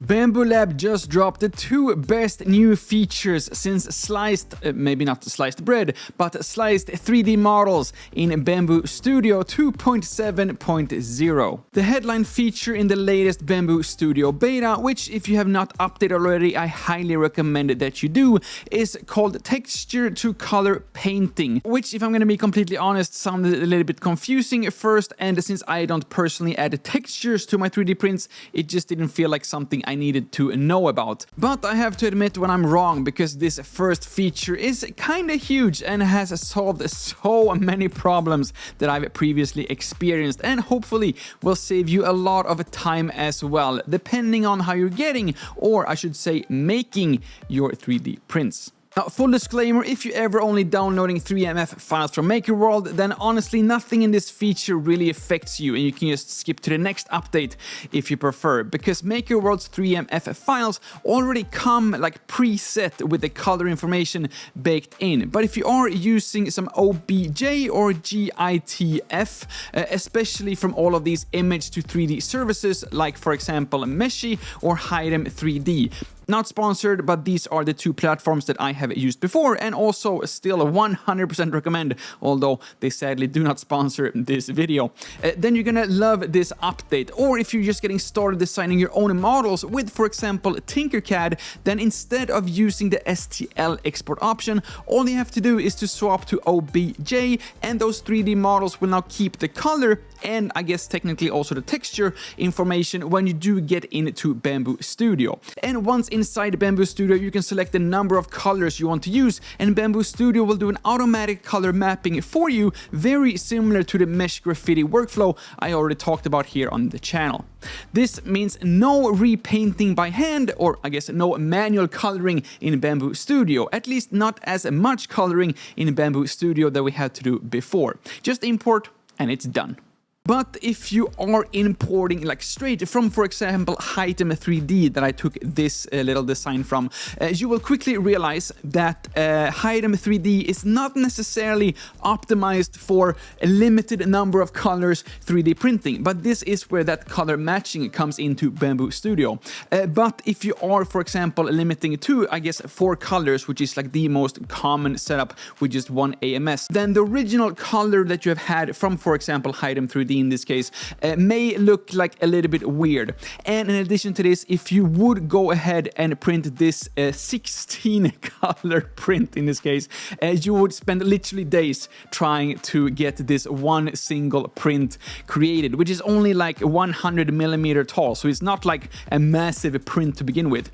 Bambu Lab just dropped the two best new features since sliced, maybe not sliced bread, but sliced 3D models in Bambu Studio 2.7.0. The headline feature in the latest Bambu Studio beta, which if you have not updated already, I highly recommend that you do, is called Texture to Color Painting, which, if I'm going to be completely honest, sounded a little bit confusing at first, and since I don't personally add textures to my 3D prints, it just didn't feel like something I needed to know about. But I have to admit when I'm wrong, because this first feature is kinda huge and has solved so many problems that I've previously experienced, and hopefully will save you a lot of time as well, depending on how you're getting, or I should say making, your 3D prints. Now, full disclaimer, if you're ever only downloading 3MF files from MakerWorld, then honestly nothing in this feature really affects you, and you can just skip to the next update if you prefer, because MakerWorld's 3MF files already come like preset with the color information baked in. But if you are using some OBJ or GITF, especially from all of these image to 3D services, like for example Meshi or Hidem 3D, not sponsored, but these are the two platforms that I have used before and also still 100% recommend, although they sadly do not sponsor this video. Then you're gonna love this update. Or if you're just getting started designing your own models with, for example, Tinkercad, then instead of using the STL export option, all you have to do is to swap to OBJ, and those 3D models will now keep the color and I guess technically also the texture information when you do get into Bambu Studio. And once inside Bambu Studio, you can select the number of colors you want to use, and Bambu Studio will do an automatic color mapping for you, very similar to the Mesh Graffiti workflow I already talked about here on the channel. This means no repainting by hand, or I guess no manual coloring in Bambu Studio, at least not as much coloring in Bambu Studio that we had to do before. Just import and it's done. But if you are importing like straight from, for example, Hidem 3D that I took this little design from, you will quickly realize that Hidem 3D is not necessarily optimized for a limited number of colors 3D printing, but this is where that color matching comes into Bambu Studio. But if you are, for example, limiting it to, I guess, 4 colors, which is like the most common setup with just one AMS, then the original color that you have had from, for example, Hidem 3D in this case, may look like a little bit weird. And in addition to this, if you would go ahead and print this 16 color print in this case, you would spend literally days trying to get this one single print created, which is only like 100 millimeter tall, so it's not like a massive print to begin with.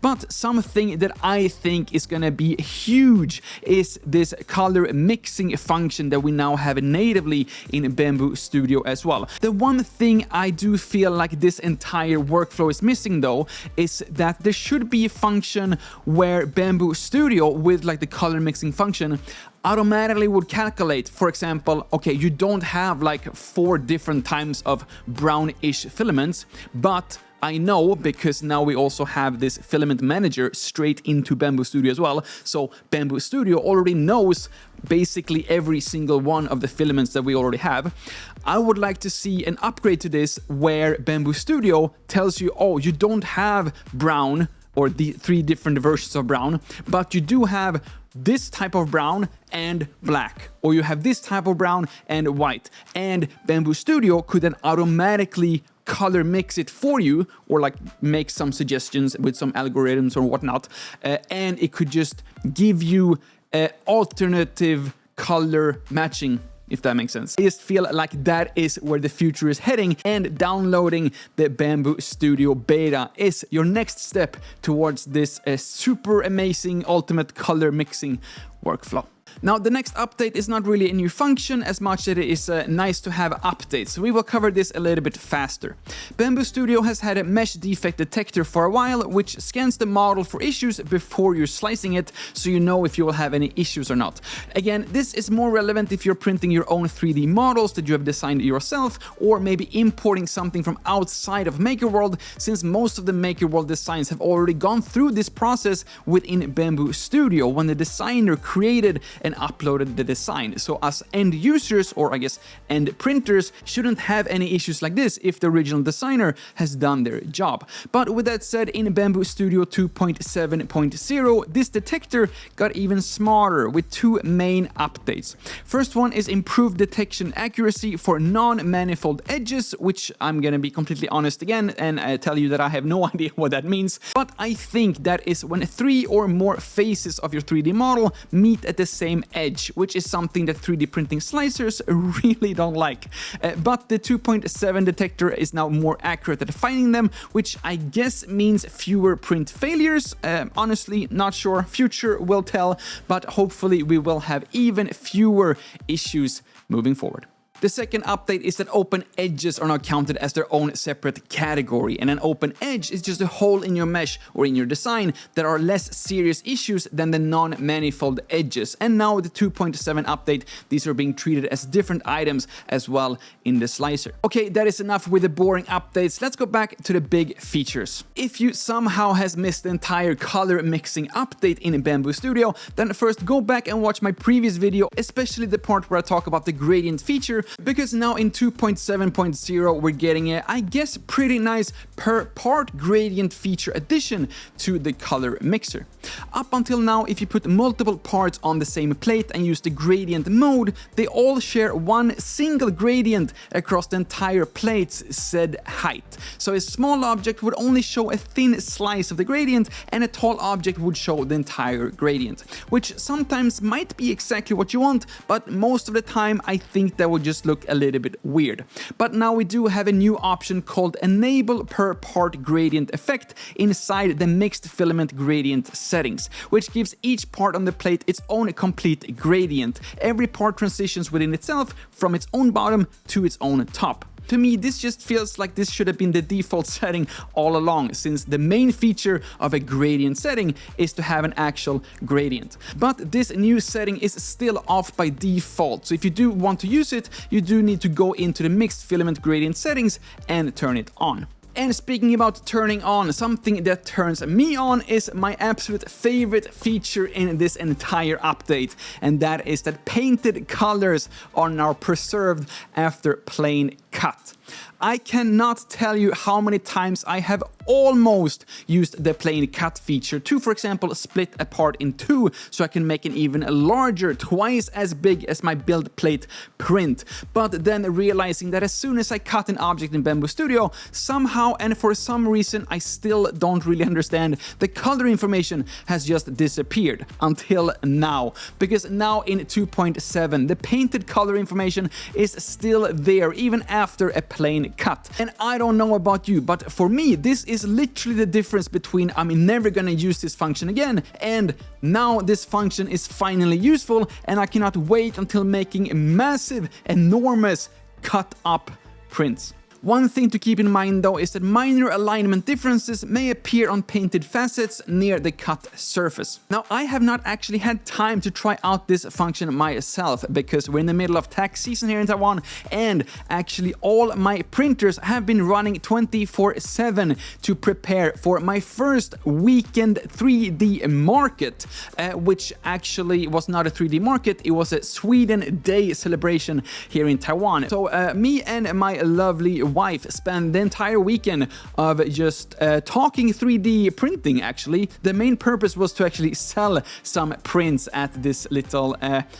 But something that I think is gonna be huge is this color mixing function that we now have natively in Bambu Studio as well. The one thing I do feel like this entire workflow is missing though is that there should be a function where Bambu Studio with like the color mixing function automatically would calculate, for example, okay, you don't have like 4 different types of brownish filaments, but I know because now we also have this filament manager straight into Bambu Studio as well. So Bambu Studio already knows basically every single one of the filaments that we already have. I would like to see an upgrade to this where Bambu Studio tells you, oh, you don't have brown or the 3 different versions of brown, but you do have this type of brown and black, or you have this type of brown and white. And Bambu Studio could then automatically color mix it for you, or like make some suggestions with some algorithms or whatnot, and it could just give you alternative color matching, if that makes sense. I just feel like that is where the future is heading, and downloading the Bambu Studio beta is your next step towards this super amazing ultimate color mixing workflow. Now, the next update is not really a new function as much as it is nice to have updates, so we will cover this a little bit faster. Bambu Studio has had a mesh defect detector for a while, which scans the model for issues before you're slicing it, so you know if you will have any issues or not. Again, this is more relevant if you're printing your own 3D models that you have designed yourself, or maybe importing something from outside of MakerWorld, since most of the MakerWorld designs have already gone through this process within Bambu Studio when the designer created and uploaded the design. So us end users, or I guess end printers, shouldn't have any issues like this if the original designer has done their job. But with that said, in Bambu Studio 2.7.0, this detector got even smarter with two main updates. First one is improved detection accuracy for non-manifold edges, which I'm gonna be completely honest again and tell you that I have no idea what that means, but I think that is when 3 or more faces of your 3D model meet at the same edge, which is something that 3D printing slicers really don't like. But the 2.7 detector is now more accurate at finding them, which I guess means fewer print failures. Honestly, not sure. Future will tell, but hopefully we will have even fewer issues moving forward. The second update is that open edges are now counted as their own separate category, and an open edge is just a hole in your mesh or in your design that are less serious issues than the non-manifold edges. And now with the 2.7 update, these are being treated as different items as well in the slicer. Okay, that is enough with the boring updates. Let's go back to the big features. If you somehow has missed the entire color mixing update in Bambu Studio, then first go back and watch my previous video, especially the part where I talk about the gradient feature, because now in 2.7.0 we're getting a, I guess, pretty nice per part gradient feature addition to the color mixer. Up until now, if you put multiple parts on the same plate and use the gradient mode, they all share one single gradient across the entire plate's said height. So a small object would only show a thin slice of the gradient, and a tall object would show the entire gradient, which sometimes might be exactly what you want, but most of the time I think that would just look a little bit weird. But now we do have a new option called Enable Per Part Gradient Effect inside the Mixed Filament Gradient settings, which gives each part on the plate its own complete gradient. Every part transitions within itself from its own bottom to its own top. To me, this just feels like this should have been the default setting all along, since the main feature of a gradient setting is to have an actual gradient. But this new setting is still off by default, so if you do want to use it, you do need to go into the mixed filament gradient settings and turn it on. And speaking about turning on, something that turns me on is my absolute favorite feature in this entire update, and that is that painted colors are now preserved after plane cut. I cannot tell you how many times I have almost used the plane cut feature to, for example, split a part in two so I can make an even larger, twice as big as my build plate print. But then realizing that as soon as I cut an object in Bambu Studio, somehow and for some reason I still don't really understand, the color information has just disappeared until now. Because now in 2.7, the painted color information is still there even after a plane cut. And I don't know about you, but for me this is literally the difference between I'm never gonna use this function again and now this function is finally useful, and I cannot wait until making massive, enormous cut up prints. One thing to keep in mind though is that minor alignment differences may appear on painted facets near the cut surface. Now, I have not actually had time to try out this function myself because we're in the middle of tax season here in Taiwan, and actually all my printers have been running 24/7 to prepare for my first weekend 3D market, which actually was not a 3D market, it was a Sweden Day celebration here in Taiwan. So me and my lovely wife spent the entire weekend of just talking 3D printing. Actually, the main purpose was to actually sell some prints at this little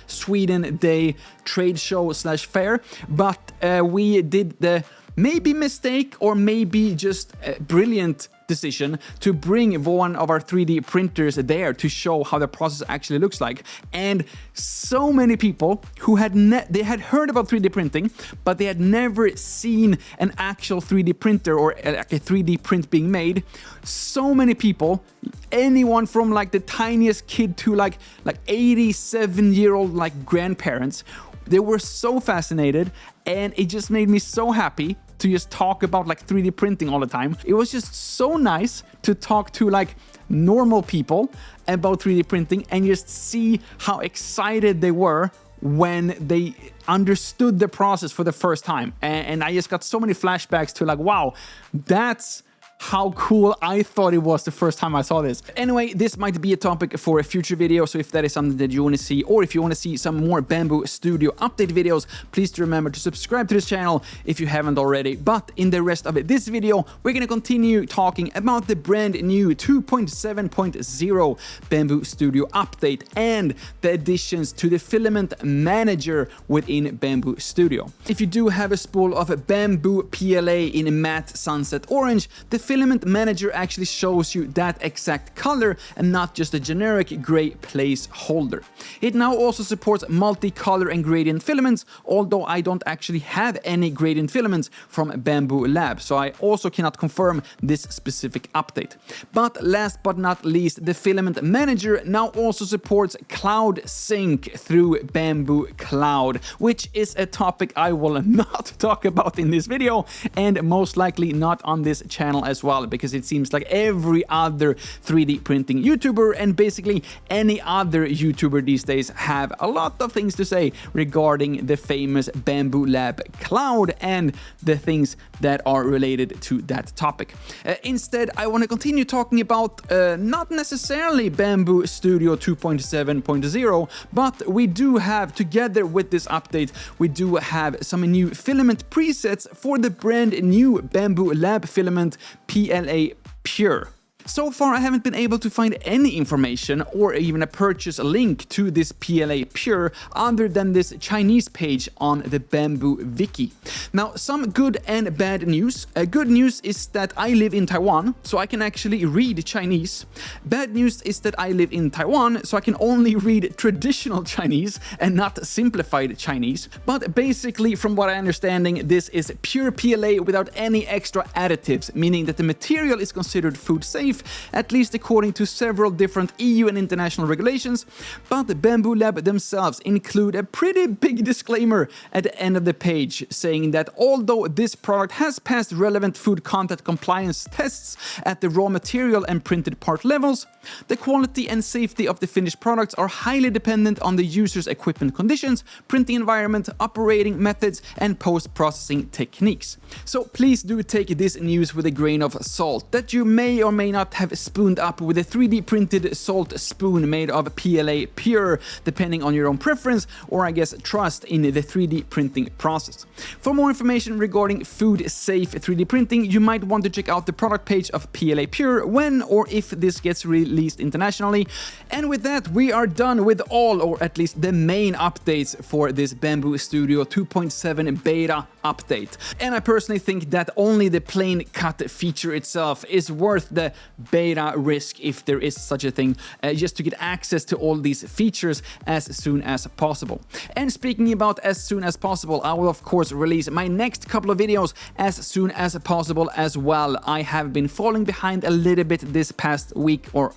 Sweden Day trade show slash fair, but we did the maybe mistake or maybe just brilliant decision to bring one of our 3D printers there to show how the process actually looks like. And so many people who had they had heard about 3D printing, but they had never seen an actual 3D printer or like a 3D print being made. So many people, anyone from like the tiniest kid to like 87-year-old like grandparents, they were so fascinated, and it just made me so happy to just talk about like 3D printing all the time. It was just so nice to talk to like normal people about 3D printing and just see how excited they were when they understood the process for the first time. And I just got so many flashbacks to like, wow, that's how cool I thought it was the first time I saw this. Anyway, this might be a topic for a future video, so if that is something that you want to see, or if you want to see some more Bambu Studio update videos, please do remember to subscribe to this channel if you haven't already. But in the rest of this video, we're going to continue talking about the brand new 2.7.0 Bambu Studio update and the additions to the Filament Manager within Bambu Studio. If you do have a spool of Bambu PLA in matte sunset orange, the Filament Manager actually shows you that exact color and not just a generic gray placeholder. It now also supports multicolor and gradient filaments, although I don't actually have any gradient filaments from Bambu Lab, so I also cannot confirm this specific update. But last but not least, the Filament Manager now also supports Cloud Sync through Bambu Cloud, which is a topic I will not talk about in this video, and most likely not on this channel as well, because it seems like every other 3D printing YouTuber and basically any other YouTuber these days have a lot of things to say regarding the famous Bambu Lab Cloud and the things that are related to that topic. Instead, I want to continue talking about not necessarily Bambu Studio 2.7.0, but we do have, together with this update, we do have some new filament presets for the brand new Bambu Lab filament PLA Pure. So far, I haven't been able to find any information or even a purchase link to this PLA Pure other than this Chinese page on the Bambu Wiki. Now, some good and bad news. Good news is that I live in Taiwan, so I can actually read Chinese. Bad news is that I live in Taiwan, so I can only read traditional Chinese and not simplified Chinese. But basically, from what I'm understanding, this is pure PLA without any extra additives, meaning that the material is considered food safe, at least according to several different EU and international regulations, but Bambu Lab themselves include a pretty big disclaimer at the end of the page saying that although this product has passed relevant food content compliance tests at the raw material and printed part levels, the quality and safety of the finished products are highly dependent on the user's equipment conditions, printing environment, operating methods, and post-processing techniques. So please do take this news with a grain of salt that you may or may not have spooned up with a 3D printed salt spoon made of PLA Pure, depending on your own preference or I guess trust in the 3D printing process. For more information regarding food safe 3D printing, you might want to check out the product page of PLA Pure when or if this gets released internationally. And with that, we are done with all, or at least the main updates for this Bambu Studio 2.7 beta update. And I personally think that only the plain cut feature itself is worth the beta risk, if there is such a thing, just to get access to all these features as soon as possible. And speaking about as soon as possible, I will of course release my next couple of videos as soon as possible as well. I have been falling behind a little bit this past week or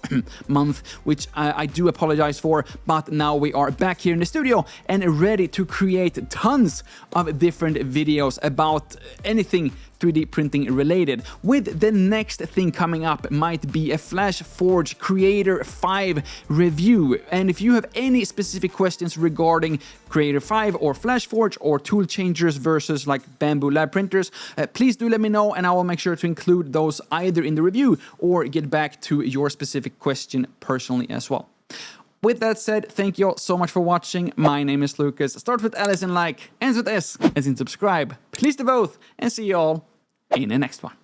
month, which I do apologize for, but now we are back here in the studio and ready to create tons of different videos about anything 3D printing related, with the next thing coming up might be a FlashForge Creator 5 review. And if you have any specific questions regarding Creator 5 or FlashForge or tool changers versus like Bambu Lab printers, please do let me know and I will make sure to include those either in the review or get back to your specific question personally as well. With that said, thank you all so much for watching. My name is Lukas. Start with L as in like, ends with S as in subscribe. Please do both, and see you all in the next one.